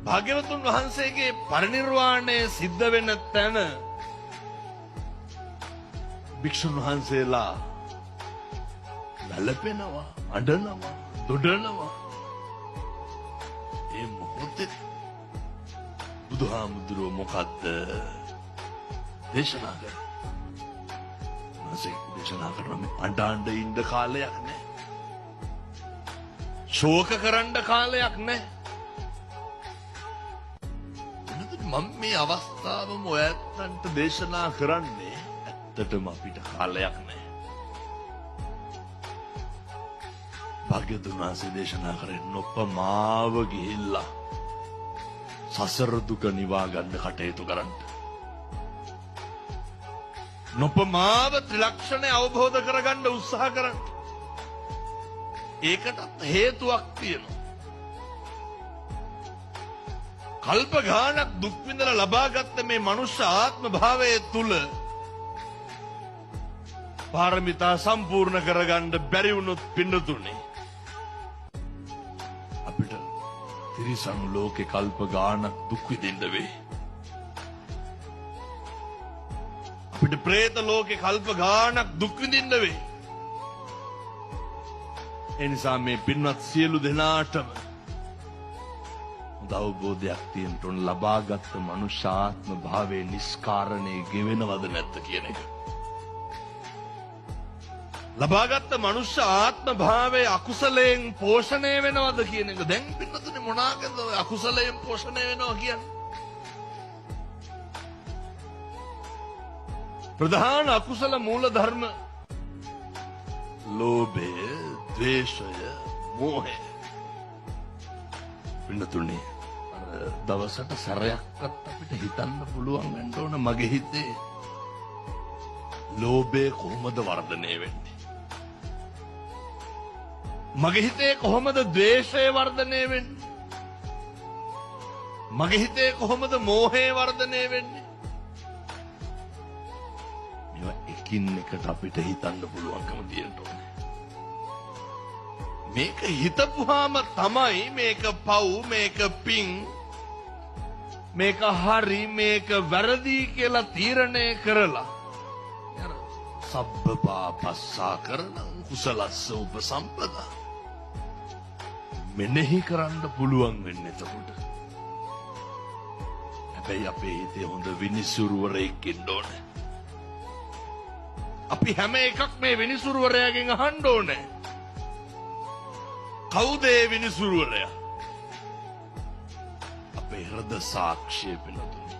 භාග්‍යවතුන් වහන්සේගේ පරිනිර්වාණය සිද්ධ වෙන තැන භික්ෂුන් වහන්සේලා වැළපෙනවා, අඬනවා, දොඩනවා. ඒ මොහොතේ බුදුහාමුදුරුවෝ මොකද්ද දේශනා කරන්නේ? මාසේ දේශනා කරන මේ අඬ ඉන්න කාලයක් නැහැ. ශෝක කරන්න කාලයක් නැහැ. මම මේ අවස්ථාවම ඔයත්තන්ට දේශනා කරන්නේ ඇත්තටම අපිට කාලයක් නැහැ. භාග්‍යවතුන් වහන්සේ දේශනා කරේ නොපමාව ගිහිල්ලා සසර දුක නිවා ගන්න කටයුතු කරන්න. නොපමාව ත්‍රිලක්ෂණය අවබෝධ කරගන්න උත්සාහ කරන්න. ඒකටත් හේතුවක් තියෙනවා. කල්ප ගානක් දුක් විඳලා ලබාගත්ත මේ මනුෂ්‍ය ආත්ම භාවයේ තුල පාරමිතා සම්පූර්ණ කරගන්න බැරි වුණොත් පින්නතුනේ අපිට තිරිසන් ලෝකේ කල්ප ගානක් දුක් විඳින්න වෙයි. අපිට പ്രേත ලෝකේ කල්ප ගානක් දුක් විඳින්න වෙයි. ඒ නිසා මේ පින්වත් සියලු දෙනාටම හොඳ අවබෝධයක් තියෙන්න ඕන ලබාගත් මනුෂ්‍ය ආත්ම භාවයේ නිස්කාරණේ ගෙවෙනවද නැද්ද කියන එක. ලබාගත් මනුෂ්‍ය ආත්ම භාවයේ අකුසලයෙන් පෝෂණය වෙනවද කියන එක. දැන් පින්නතුනේ මොනාකද ඔය අකුසලයෙන් පෝෂණය වෙනවා කියන්නේ? ප්‍රධාන අකුසල මූල ධර්ම ලෝභය, ද්වේෂය, මෝහය. පින්නතුනේ දවසට සැරයක්වත් අපිට හිතන්න පුළුවන් වෙන්න ඕන මගේ හිතේ ලෝභය කොහොමද වර්ධනය වෙන්නේ? මගේ හිතේ කොහොමද ද්වේෂය වර්ධනය වෙන්නේ? මගේ හිතේ කොහොමද මෝහය වර්ධනය වෙන්නේ? මේවා එකින් එකට අපිට හිතන්න පුළුවන්කම තියෙන්න ඕනේ. මේක හිතපුවාම තමයි මේක පව්, මේක පිං, මේක හරි, මේක වැරදි කියලා තීරණය කරලා සබ්බ පාපස්සා කරන කුසලස්ස උපසම්පදා මෙනෙහි කරන්න පුළුවන් වෙන්නේ එතකොට. හැබැයි අපේ හිතේ හොඳ විනිසුරුවරයෙක් ඉන්න ඕනේ. අපි හැම එකක් මේ විනිසුරුවරයාගෙන් අහන්න ඕනේ. කවුද ඒ විනිසුරුවරයා? අපේ හෘද සාක්ෂිය පිළිතුරු.